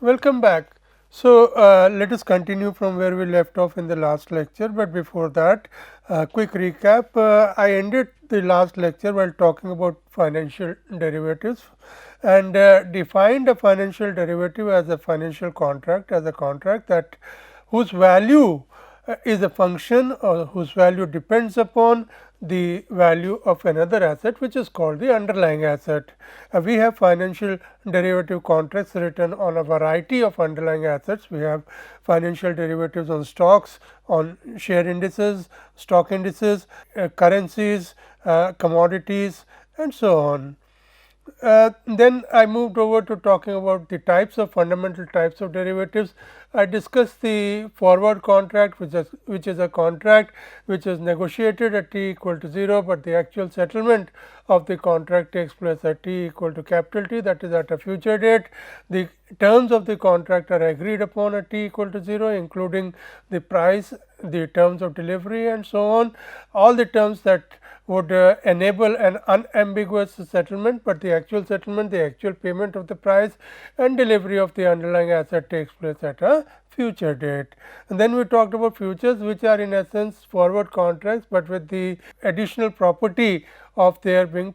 Welcome back. So, let us continue from where we left off in the last lecture, but before that quick recap. I ended the last lecture while talking about financial derivatives and defined a financial derivative as a financial contract, as a contract that whose value is a function or whose value depends upon the value of another asset, which is called the underlying asset. We have financial derivative contracts written on a variety of underlying assets. We have financial derivatives on stocks, on share indices, stock indices, currencies, commodities, and so on. Then I moved over to talking about the types of fundamental types of derivatives. I discussed the forward contract, which is a contract which is negotiated at t equal to 0, but the actual settlement of the contract takes place at t equal to capital T, that is at a future date. The terms of the contract are agreed upon at t equal to 0, including the price, the terms of delivery, and so on. All the terms that would enable an unambiguous settlement, but the actual settlement, the actual payment of the price and delivery of the underlying asset takes place at a future date. And then we talked about futures, which are in essence forward contracts, but with the additional property of them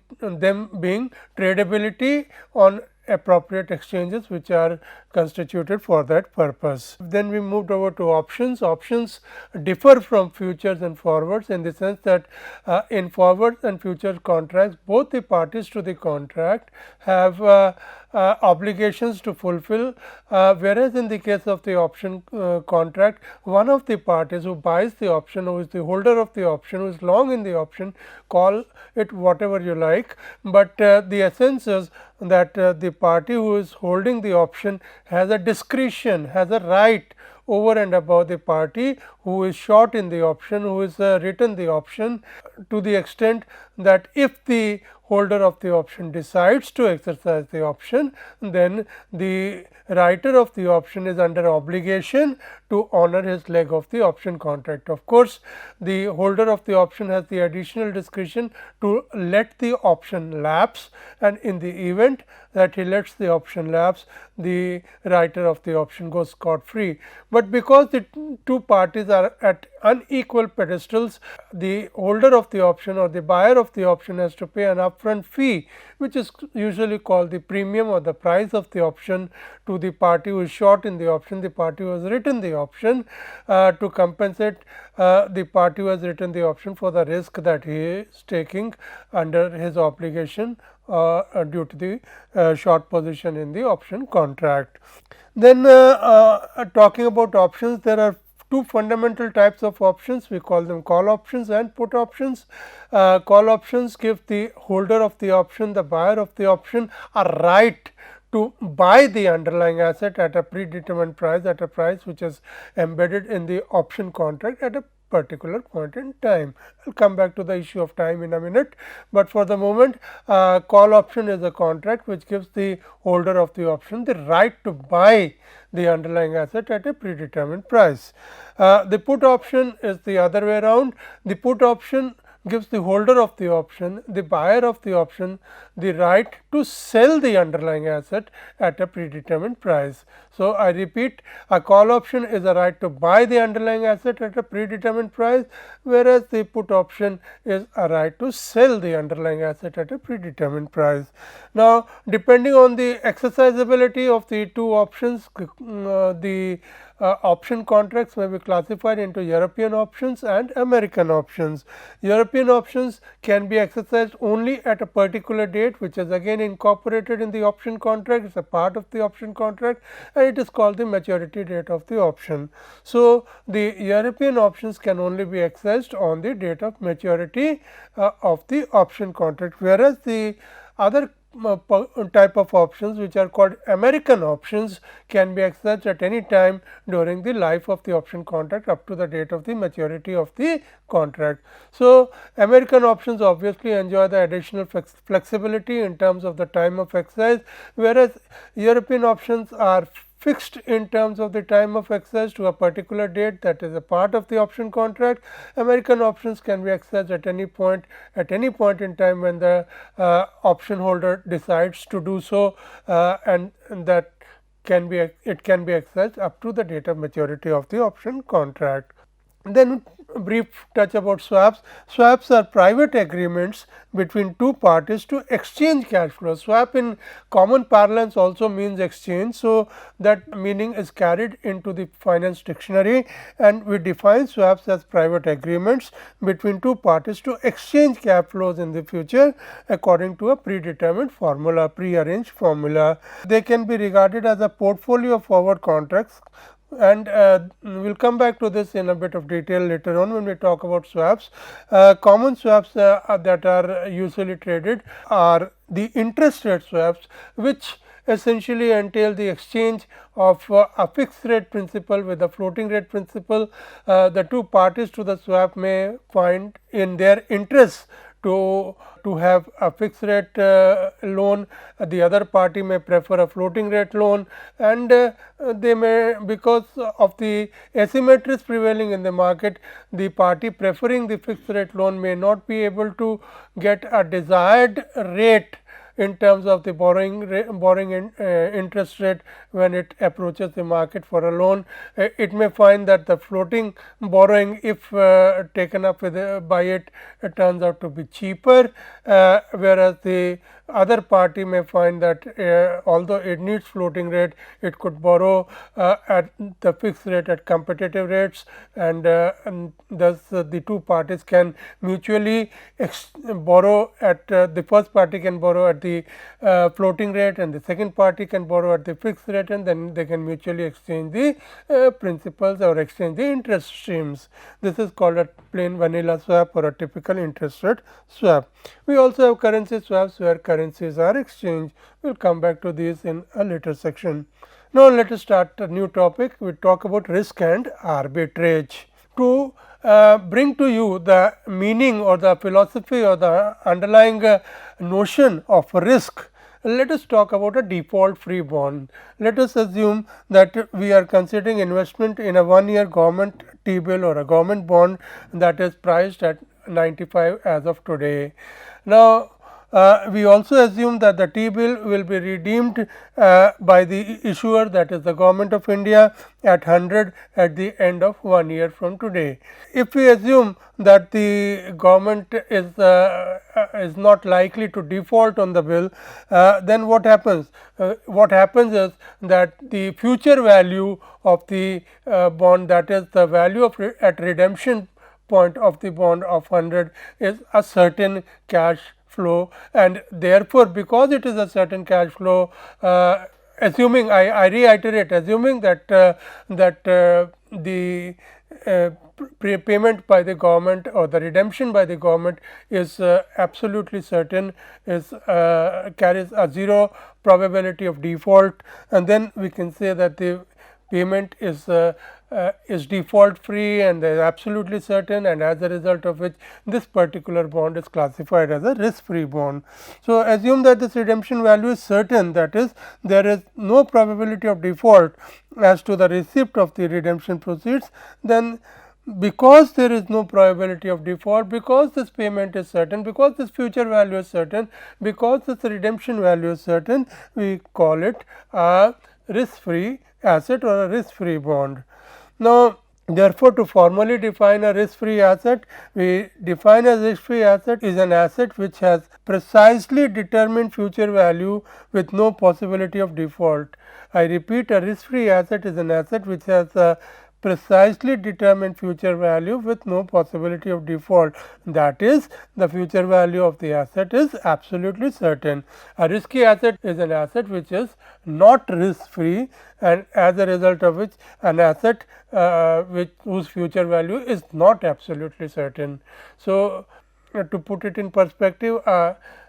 being tradability on appropriate exchanges which are constituted for that purpose. Then we moved over to options. Options differ from futures and forwards in the sense that in forwards and futures contracts, both the parties to the contract have obligations to fulfill, whereas in the case of the option contract, one of the parties who buys the option, who is the holder of the option, who is long in the option, call it whatever you like, but the essence is that the party who is holding the option has a discretion, has a right over and above the party who is short in the option, who is written the option, to the extent that if the holder of the option decides to exercise the option, then the writer of the option is under obligation to honor his leg of the option contract. Of course, the holder of the option has the additional discretion to let the option lapse, and in the event that he lets the option lapse, the writer of the option goes scot free. But because the two parties are at unequal pedestals, the holder of the option or the buyer of the option has to pay an upfront fee, which is usually called the premium or the price of the option, to the party who is short in the option, the party who has written the option, to compensate the party who has written the option for the risk that he is taking under his obligation due to the short position in the option contract. Then talking about options, there are two fundamental types of options. We call them call options and put options. Call options give the holder of the option, the buyer of the option, a right to buy the underlying asset at a predetermined price, at a price which is embedded in the option contract at a particular point in time. I will come back to the issue of time in a minute, but for the moment call option is a contract which gives the holder of the option the right to buy the underlying asset at a predetermined price. The put option is the other way around. The put option gives the holder of the option, the buyer of the option, the right to sell the underlying asset at a predetermined price. So, I repeat, a call option is a right to buy the underlying asset at a predetermined price, whereas the put option is a right to sell the underlying asset at a predetermined price. Now, depending on the exercisability of the two options, the option contracts may be classified into European options and American options. European options can be exercised only at a particular date, which is again incorporated in the option contract. It is a part of the option contract, and it is called the maturity date of the option. So, the European options can only be exercised on the date of maturity of the option contract, whereas the other type of options, which are called American options, can be exercised at any time during the life of the option contract up to the date of the maturity of the contract. So, American options obviously enjoy the additional flexibility in terms of the time of exercise, whereas European options are fixed in terms of the time of exercise to a particular date, that is a part of the option contract. American options can be exercised at any point in time when the option holder decides to do so, and that can be accessed up to the date of maturity of the option contract. Then brief touch about swaps. Swaps are private agreements between two parties to exchange cash flow. Swap in common parlance also means exchange. So, that meaning is carried into the finance dictionary, and we define swaps as private agreements between two parties to exchange cash flows in the future according to a predetermined formula, prearranged formula. They can be regarded as a portfolio of forward contracts, and we will come back to this in a bit of detail later on when we talk about swaps. Common swaps that are usually traded are the interest rate swaps, which essentially entail the exchange of a fixed rate principal with a floating rate principal. The two parties to the swap may find in their interests to have a fixed rate loan, the other party may prefer a floating rate loan, and they may, because of the asymmetries prevailing in the market, the party preferring the fixed rate loan may not be able to get a desired rate in terms of the borrowing interest rate when it approaches the market for a loan. It may find that the floating borrowing, if taken up by it turns out to be cheaper, whereas the other party may find that although it needs floating rate, it could borrow at the fixed rate at competitive rates, and thus the two parties can mutually borrow at the first party can borrow at the floating rate, and the second party can borrow at the fixed rate, and then they can mutually exchange the principals or exchange the interest streams. This is called a plain vanilla swap or a typical interest rate swap. We also have currency swaps where currencies are exchanged. We will come back to these in a later section. Now, let us start a new topic. We talk about risk and arbitrage. To bring to you the meaning or the philosophy or the underlying notion of risk, let us talk about a default free bond. Let us assume that we are considering investment in a 1-year government T-bill or a government bond that is priced at 95 as of today. Now, we also assume that the T-bill will be redeemed by the issuer, that is the Government of India, at 100 at the end of 1 year from today. If we assume that the government is not likely to default on the bill, then what happens? What happens is that the future value of the bond, that is the value of at redemption point of the bond of 100, is a certain cash flow, and therefore, because it is a certain cash flow, assuming I reiterate, assuming that the payment by the government or the redemption by the government is absolutely certain, is carries a 0 probability of default, and then we can say that the payment is default free and they are absolutely certain, and as a result of which this particular bond is classified as a risk free bond. So, assume that this redemption value is certain, that is, there is no probability of default as to the receipt of the redemption proceeds, then because there is no probability of default, because this payment is certain, because this future value is certain, because this redemption value is certain, we call it a risk free asset or a risk free bond. Now, therefore, to formally define a risk free asset, we define a risk free asset is an asset which has precisely determined future value with no possibility of default. I repeat, a risk free asset is an asset which has a precisely determined future value with no possibility of default, that is, the future value of the asset is absolutely certain. A risky asset is an asset which is not risk free, and as a result of which an asset whose future value is not absolutely certain. So, to put it in perspective,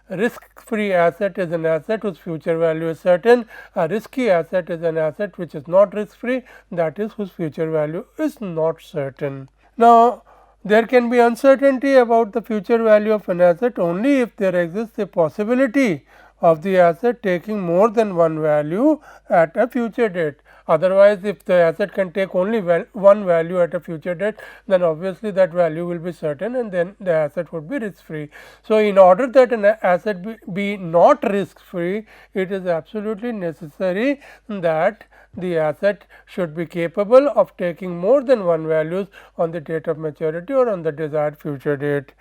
risk free asset is an asset whose future value is certain. A risky asset is an asset which is not risk free, that is, whose future value is not certain. Now, there can be uncertainty about the future value of an asset only if there exists a possibility of the asset taking more than one value at a future date. Otherwise, if the asset can take only one value at a future date, then obviously that value will be certain and then the asset would be risk free. So, in order that an asset be not risk free, it is absolutely necessary that the asset should be capable of taking more than one values on the date of maturity or on the desired future date.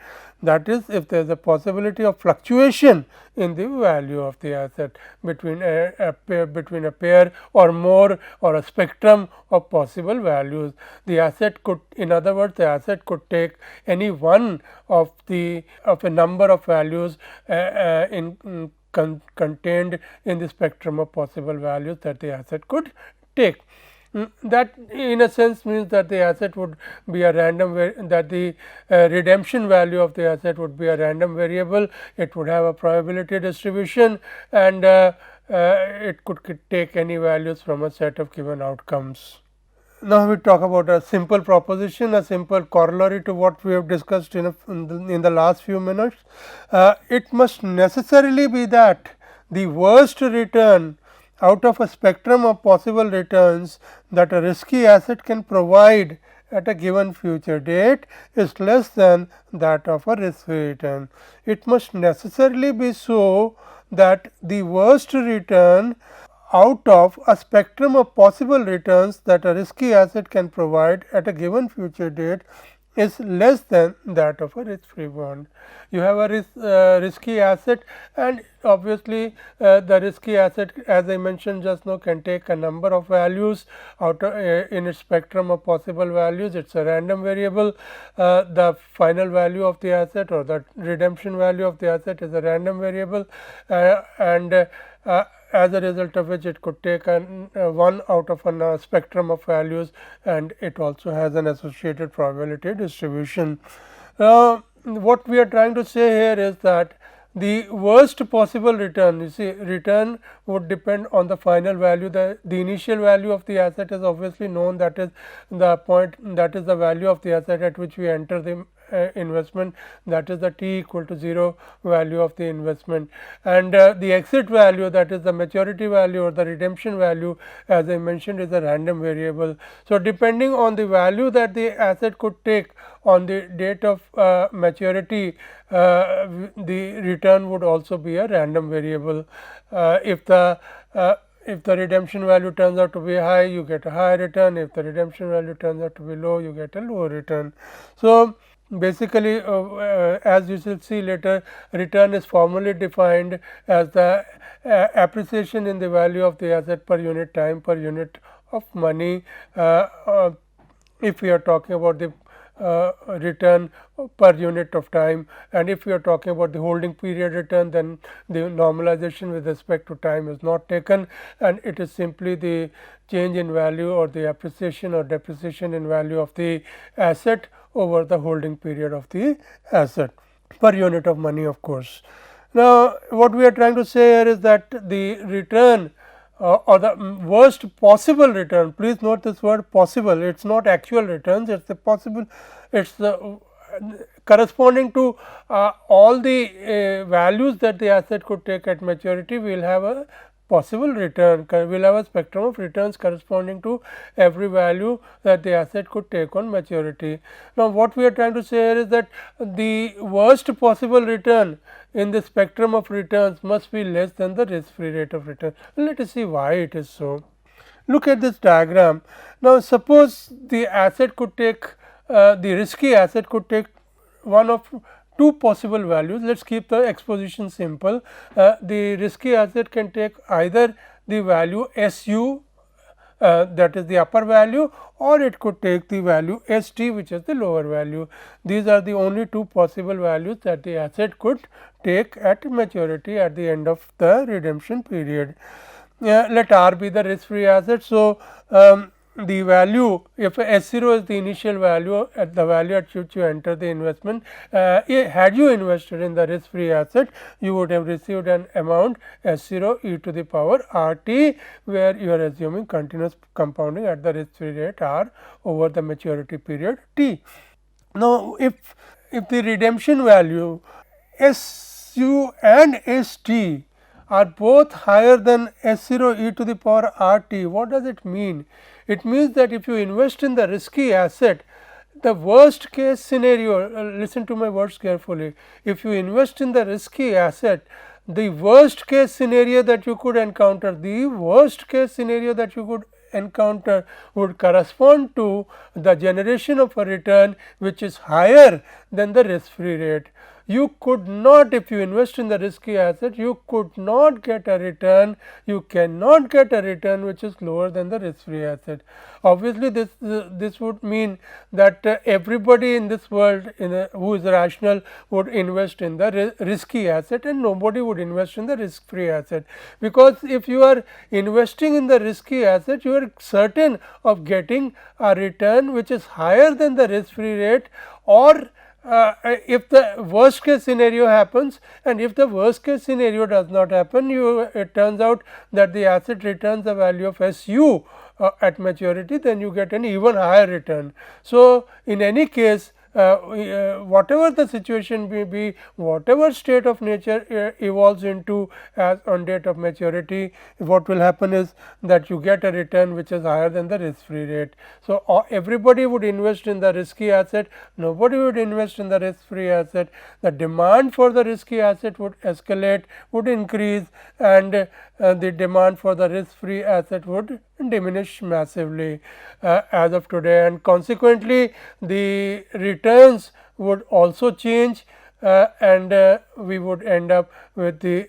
That is, if there is a possibility of fluctuation in the value of the asset between a pair or more or a spectrum of possible values. The asset could, in other words, the asset could take any one of a number of values contained in the spectrum of possible values that the asset could take. That in a sense means that the asset would be a random, that the redemption value of the asset would be a random variable. It would have a probability distribution and it could take any values from a set of given outcomes. Now, we talk about a simple proposition, a simple corollary to what we have discussed in the last few minutes. It must necessarily be that the worst return out of a spectrum of possible returns that a risky asset can provide at a given future date is less than that of a risk free return. It must necessarily be so that the worst return out of a spectrum of possible returns that a risky asset can provide at a given future date is less than that of a risk free one. You have a risky asset and obviously the risky asset, as I mentioned just now, can take a number of values out of, in its spectrum of possible values. It is a random variable. The final value of the asset or the redemption value of the asset is a random variable and as a result of which it could take one out of a spectrum of values and it also has an associated probability distribution. What we are trying to say here is that the worst possible return, you see, return would depend on the final value. The initial value of the asset is obviously known, that is the point, that is the value of the asset at which we enter the investment, that is the t equal to 0 value of the investment, and the exit value, that is the maturity value or the redemption value, as I mentioned, is a random variable. So, depending on the value that the asset could take on the date of maturity, the return would also be a random variable. If the redemption value turns out to be high, you get a higher return. If the redemption value turns out to be low, you get a lower return. So, basically, as you shall see later, return is formally defined as the appreciation in the value of the asset per unit time, per unit of money. If we are talking about the return per unit of time, and if we are talking about the holding period return, then the normalization with respect to time is not taken and it is simply the change in value or the appreciation or depreciation in value of the asset over the holding period of the asset per unit of money, of course. Now, what we are trying to say here is that the return or the worst possible return, please note this word possible, it is not actual returns, it is the possible, it is the corresponding to all the values that the asset could take at maturity. We will have a possible return, we will have a spectrum of returns corresponding to every value that the asset could take on maturity. Now, what we are trying to say here is that the worst possible return in the spectrum of returns must be less than the risk free rate of return. Let us see why it is so. Look at this diagram. Now, suppose the asset could take the risky asset could take one of two possible values. Let us keep the exposition simple. The risky asset can take either the value SU, that is the upper value, or it could take the value ST, which is the lower value. These are the only two possible values that the asset could take at maturity at the end of the redemption period. Let R be the risk free asset. So, the value, if S0 is the initial value, at the value at which you enter the investment, had you invested in the risk free asset, you would have received an amount S0 e to the power RT, where you are assuming continuous compounding at the risk free rate R over the maturity period T. Now, if the redemption value SU and ST are both higher than S0 e to the power RT. What does it mean? It means that if you invest in the risky asset, the worst case scenario, listen to my words carefully, if you invest in the risky asset, the worst case scenario that you could encounter, would correspond to the generation of a return which is higher than the risk free rate. You could not, if you invest in the risky asset, you could not get a return, you cannot get a return which is lower than the risk free asset. Obviously, this would mean that everybody in this world who is rational would invest in the risky asset and nobody would invest in the risk free asset, because if you are investing in the risky asset, you are certain of getting a return which is higher than the risk free rate, or if the worst case scenario happens, and if the worst case scenario does not happen, it turns out that the asset returns the value of SU at maturity, then you get an even higher return. So, in any case, whatever the situation may be, whatever state of nature evolves into as on date of maturity, what will happen is that you get a return which is higher than the risk free rate. So, everybody would invest in the risky asset, nobody would invest in the risk free asset. The demand for the risky asset would escalate, would increase, and the demand for the risk free asset would diminish massively as of today, and consequently the returns would also change, and we would end up with the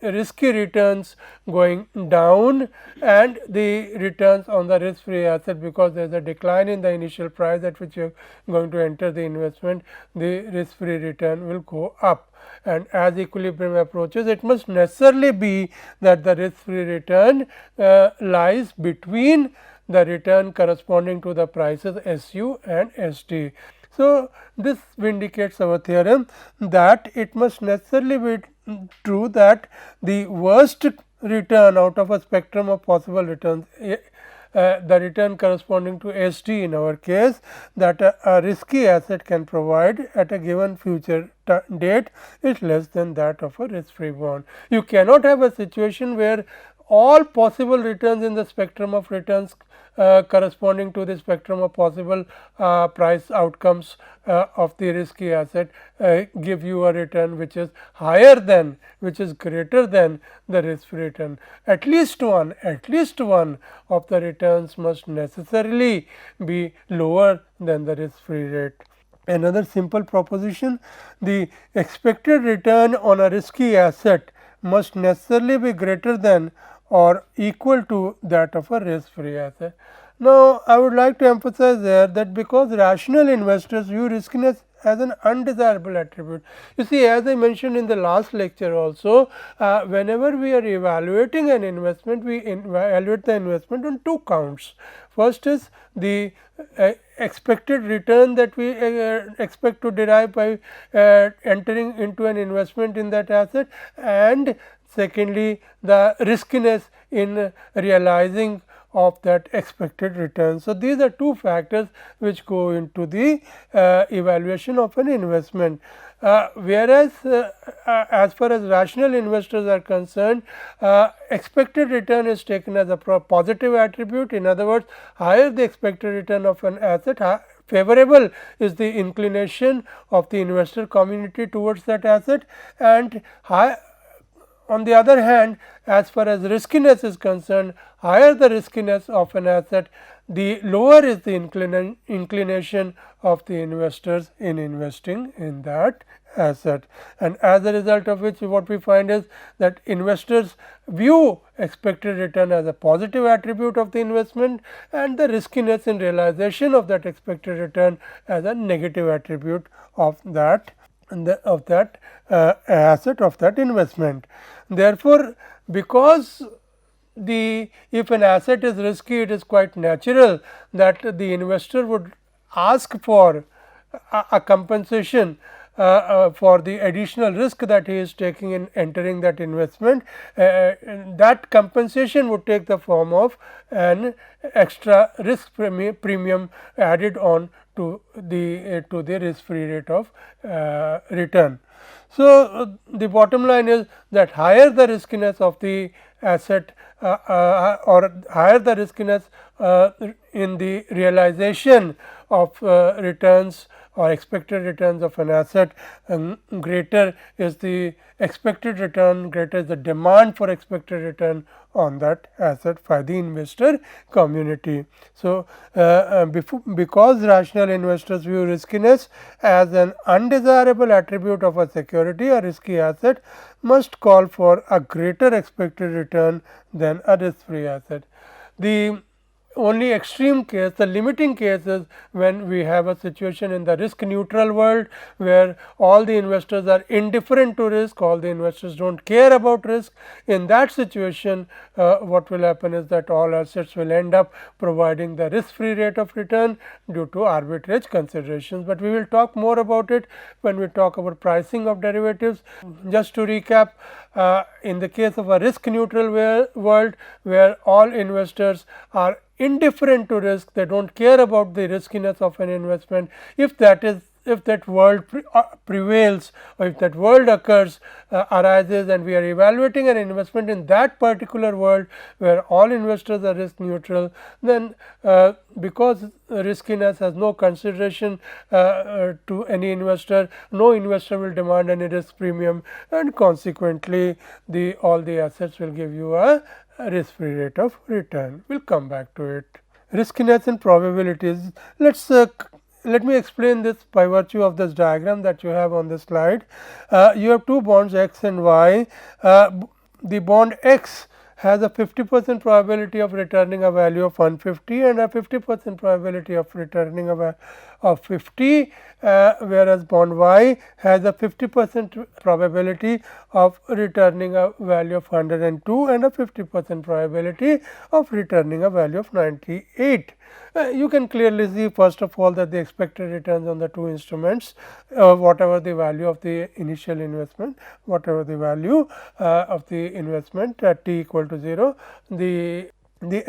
risky returns going down and the returns on the risk free asset, because there is a decline in the initial price at which you are going to enter the investment, the risk free return will go up. And as equilibrium approaches, it must necessarily be that the risk free return lies between the return corresponding to the prices SU and ST. So, this vindicates our theorem that it must necessarily be true that the worst return out of a spectrum of possible returns, the return corresponding to ST in our case, that a risky asset can provide at a given future date is less than that of a risk free bond. You cannot have a situation where all possible returns in the spectrum of returns corresponding to the spectrum of possible price outcomes of the risky asset give you a return which is higher than, which is greater than the risk free return. At least one of the returns must necessarily be lower than the risk free rate. Another simple proposition: the expected return on a risky asset must necessarily be greater than or equal to that of a risk free asset. Now, I would like to emphasize there that because rational investors view riskiness as an undesirable attribute. You see, as I mentioned in the last lecture also, whenever we are evaluating an investment, we evaluate the investment on two counts. First is the expected return that we expect to derive by entering into an investment in that asset, and secondly the riskiness in realizing of that expected return. So, these are two factors which go into the evaluation of an investment. Whereas, as far as rational investors are concerned, expected return is taken as a positive attribute. In other words, higher the expected return of an asset, favorable is the inclination of the investor community towards that asset, and on the other hand, as far as riskiness is concerned, higher the riskiness of an asset, the lower is the inclination of the investors in investing in that asset. And as a result of which, what we find is that investors view expected return as a positive attribute of the investment, and the riskiness in realization of that expected return as a negative attribute of that asset, of that investment. Therefore, because if an asset is risky, it is quite natural that the investor would ask for a compensation for the additional risk that he is taking in entering that investment. That compensation would take the form of an extra risk premium added on to the risk free rate of return. So, the bottom line is that higher the riskiness of the asset or higher the riskiness in the realization of returns or expected returns of an asset, greater is the expected return, greater is the demand for expected return on that asset by the investor community. So, because rational investors view riskiness as an undesirable attribute of a security, a risky asset must call for a greater expected return than a risk free asset. The only extreme case, the limiting case is when we have a situation in the risk neutral world, where all the investors are indifferent to risk, all the investors do not care about risk. In that situation, what will happen is that all assets will end up providing the risk free rate of return due to arbitrage considerations, but we will talk more about it when we talk about pricing of derivatives. Just to recap, in the case of a risk neutral world, where all investors are indifferent to risk, they do not care about the riskiness of an investment. If that world prevails, or if that world arises, and we are evaluating an investment in that particular world where all investors are risk neutral, then because riskiness has no consideration to any investor, no investor will demand any risk premium, and consequently all the assets will give you a risk free rate of return. We will come back to it. Riskiness and probabilities. Let me explain this by virtue of this diagram that you have on the slide. You have two bonds X and Y. The bond X has a 50% probability of returning a value of 150 and a 50% probability of returning a value of 50, whereas bond Y has a 50% probability of returning a value of 102 and a 50% probability of returning a value of 98. You can clearly see, first of all, that the expected returns on the two instruments, whatever the value of the initial investment, whatever the value of the investment at t equal to 0, the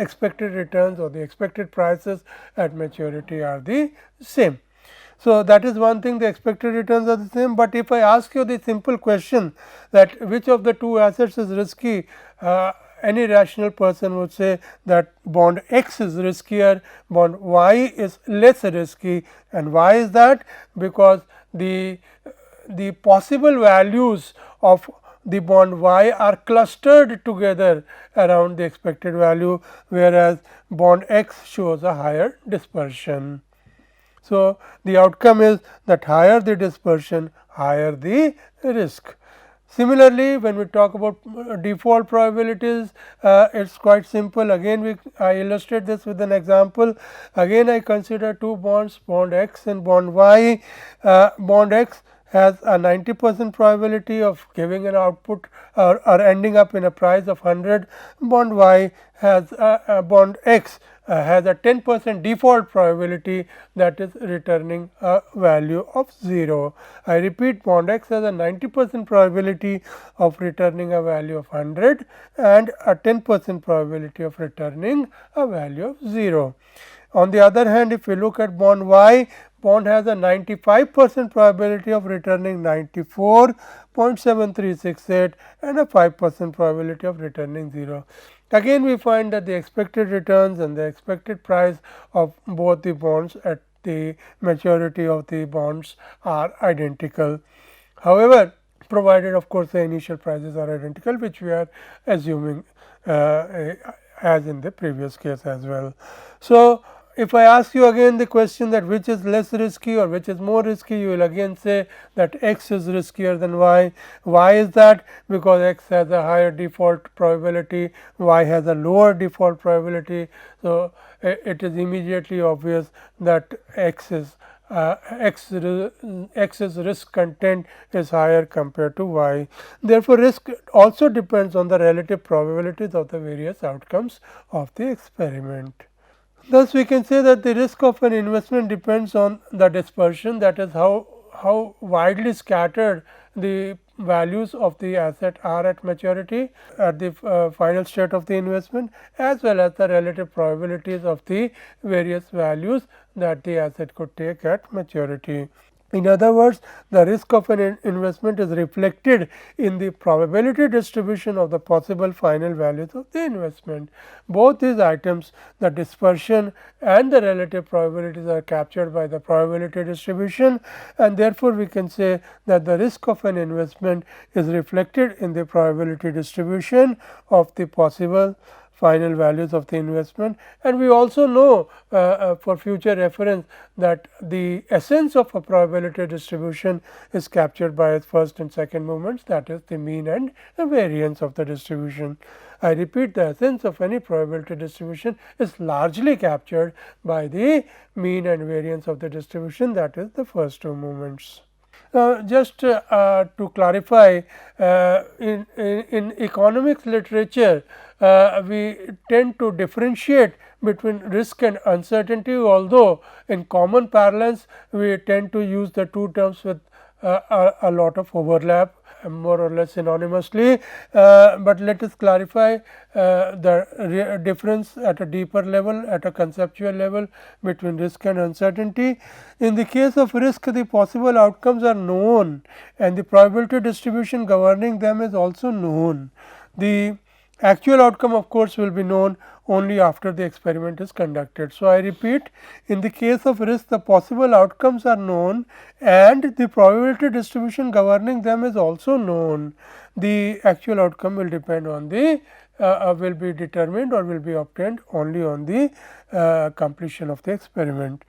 expected returns or the expected prices at maturity are the same. So, that is one thing, the expected returns are the same, but if I ask you the simple question that which of the two assets is risky, any rational person would say that bond X is riskier, bond Y is less risky. And why is that? Because the possible values of the bond Y are clustered together around the expected value, whereas bond X shows a higher dispersion. So, the outcome is that higher the dispersion, higher the risk. Similarly, when we talk about default probabilities, it is quite simple. Again, I illustrate this with an example. Again, I consider two bonds, bond X and bond Y. Bond X has a 90% probability of giving an output or ending up in a price of 100. Bond Y has bond X has a 10% default probability, that is returning a value of 0. I repeat, bond X has a 90% probability of returning a value of 100 and a 10% probability of returning a value of 0. On the other hand, if we look at bond Y, bond has a 95% probability of returning 94.7368 and a 5% probability of returning 0. Again, we find that the expected returns and the expected price of both the bonds at the maturity of the bonds are identical. However, provided of course, the initial prices are identical, which we are assuming as in the previous case as well. So, if I ask you again the question that which is less risky or which is more risky, you will again say that X is riskier than Y. Why is that? Because X has a higher default probability, Y has a lower default probability. So, it is immediately obvious that X's risk content is higher compared to Y. Therefore, risk also depends on the relative probabilities of the various outcomes of the experiment. Thus, we can say that the risk of an investment depends on the dispersion, that is how widely scattered the values of the asset are at maturity at the final state of the investment, as well as the relative probabilities of the various values that the asset could take at maturity. In other words, the risk of an investment is reflected in the probability distribution of the possible final values of the investment. Both these items, the dispersion and the relative probabilities, are captured by the probability distribution, and therefore, we can say that the risk of an investment is reflected in the probability distribution of the possible final values of the investment. And we also know for future reference that the essence of a probability distribution is captured by its first and second movements, that is the mean and the variance of the distribution. I repeat, the essence of any probability distribution is largely captured by the mean and variance of the distribution, that is the first two movements. Just to clarify, in economics literature, we tend to differentiate between risk and uncertainty, although in common parlance we tend to use the two terms with a lot of overlap, more or less synonymously, but let us clarify the difference at a deeper level, at a conceptual level, between risk and uncertainty. In the case of risk, the possible outcomes are known and the probability distribution governing them is also known. The actual outcome, of course, will be known only after the experiment is conducted. So, I repeat, in the case of risk, the possible outcomes are known and the probability distribution governing them is also known. The actual outcome will depend on the will be determined or will be obtained only on the completion of the experiment.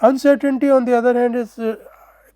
Uncertainty, on the other hand, is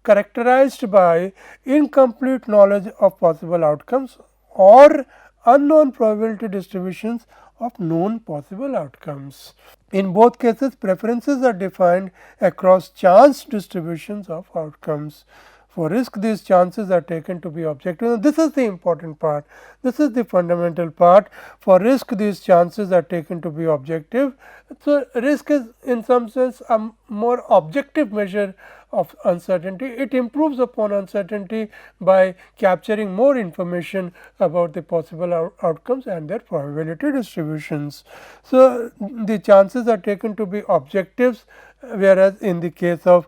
characterized by incomplete knowledge of possible outcomes or unknown probability distributions of known possible outcomes. In both cases, preferences are defined across chance distributions of outcomes. For risk, these chances are taken to be objective. This is the important part. This is the fundamental part. For risk, these chances are taken to be objective. So, risk is in some sense a more objective measure of uncertainty. It improves upon uncertainty by capturing more information about the possible outcomes and their probability distributions. So, the chances are taken to be objectives, whereas in the case of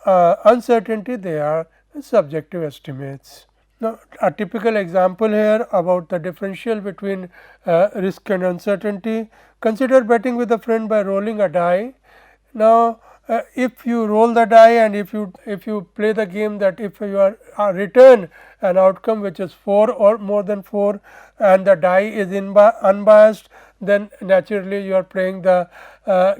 uncertainty they are subjective estimates. Now, a typical example here about the differential between risk and uncertainty. Consider betting with a friend by rolling a die. Now, if you roll the die and if you play the game, that if you are return an outcome which is 4 or more than 4 and the die is unbiased, then naturally you are playing the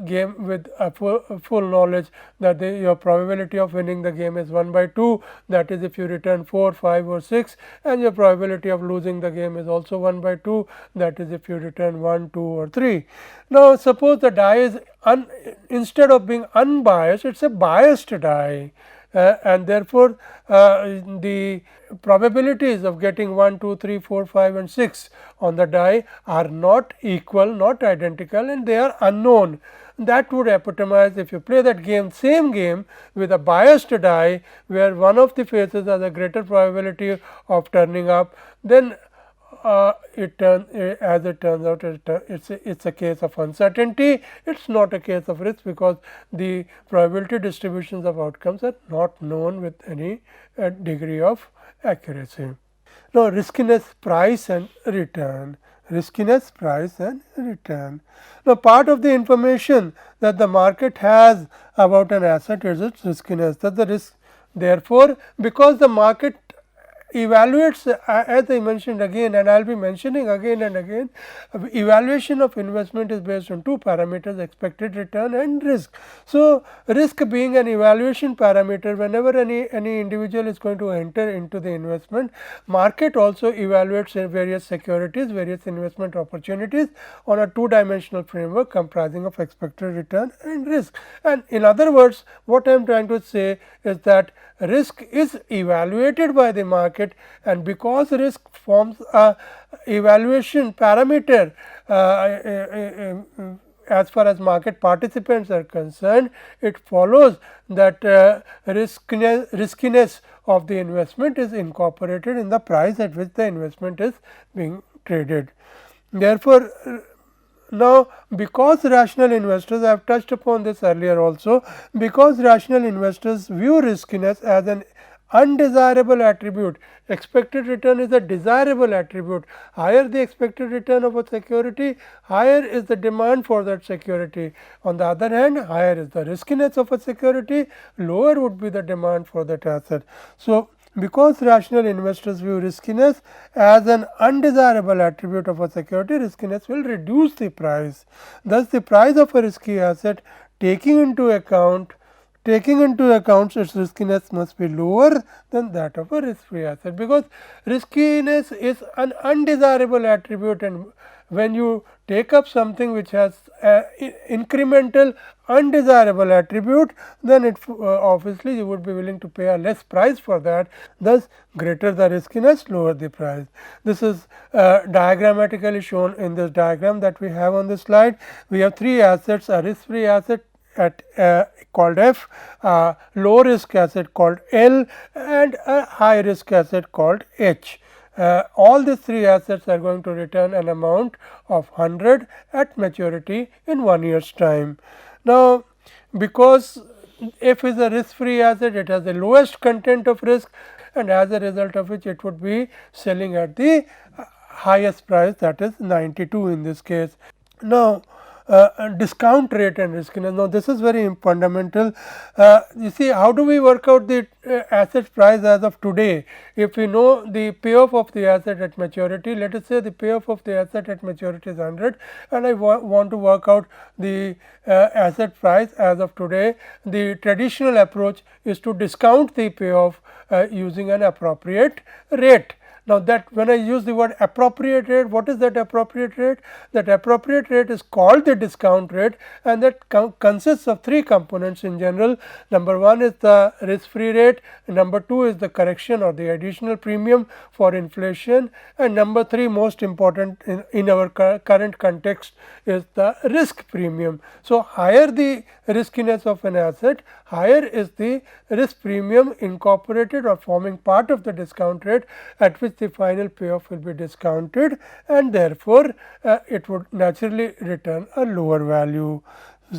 game with a full knowledge that your probability of winning the game is 1/2, that is if you return 4, 5 or 6, and your probability of losing the game is also 1/2, that is if you return 1, 2 or 3. Now, suppose the die is instead of being unbiased, it is a biased die. And therefore, the probabilities of getting 1, 2, 3, 4, 5 and 6 on the die are not equal, not identical, and they are unknown. That would epitomize, if you play that game, same game with a biased die, where one of the faces has a greater probability of turning up, then as it turns out, it's a case of uncertainty. It's not a case of risk, because the probability distributions of outcomes are not known with any degree of accuracy. Now, riskiness, price and return. Riskiness, price and return. Now, part of the information that the market has about an asset is its riskiness. That the risk. Therefore, because the market evaluates, as I mentioned again, and I will be mentioning again and again, evaluation of investment is based on two parameters, expected return and risk. So, risk being an evaluation parameter, whenever any individual is going to enter into the investment, market also evaluates various securities, various investment opportunities on a two-dimensional framework comprising of expected return and risk. And in other words, what I am trying to say is that risk is evaluated by the market, and because risk forms a evaluation parameter as far as market participants are concerned, it follows that riskiness of the investment is incorporated in the price at which the investment is being traded. Therefore, now, because rational investors, I have touched upon this earlier also, because rational investors view riskiness as an undesirable attribute. Expected return is a desirable attribute. Higher the expected return of a security, higher is the demand for that security. On the other hand, higher is the riskiness of a security, lower would be the demand for that asset. So, because rational investors view riskiness as an undesirable attribute of a security, riskiness will reduce the price. Thus, the price of a risky asset taking into account its riskiness must be lower than that of a risk free asset, because riskiness is an undesirable attribute, and when you take up something which has incremental undesirable attribute, then it obviously you would be willing to pay a less price for that. Thus, greater the riskiness, lower the price. This is diagrammatically shown in this diagram that we have on the slide. We have three assets: a risk free asset at called F, low risk asset called L, and a high risk asset called H. All these three assets are going to return an amount of 100 at maturity in 1 year's time. Now, because F is a risk free asset, it has the lowest content of risk, and as a result of which it would be selling at the highest price, that is 92 in this case. Now, discount rate and riskiness. Now, this is very fundamental. You see, how do we work out the asset price as of today? If we know the payoff of the asset at maturity, let us say the payoff of the asset at maturity is 100, and I want to work out the asset price as of today. The traditional approach is to discount the payoff using an appropriate rate. Now, that when I use the word appropriate rate, what is that appropriate rate? That appropriate rate is called the discount rate, and that consists of three components in general. Number one is the risk free rate, number two is the correction or the additional premium for inflation, and number three, most important in our current context, is the risk premium. So, higher the riskiness of an asset, higher is the risk premium incorporated or forming part of the discount rate at which the final payoff will be discounted, and therefore, it would naturally return a lower value.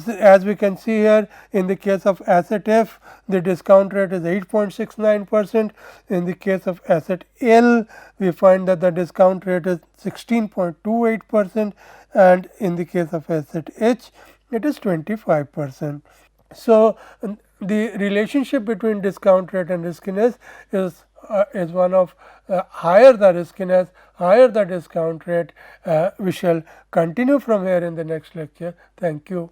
As we can see here, in the case of asset F, the discount rate is 8.69%. In the case of asset L, we find that the discount rate is 16.28%, and in the case of asset H, it is 25%. So, the relationship between discount rate and riskiness is one of higher the riskiness, higher the discount rate. We shall continue from here in the next lecture. Thank you.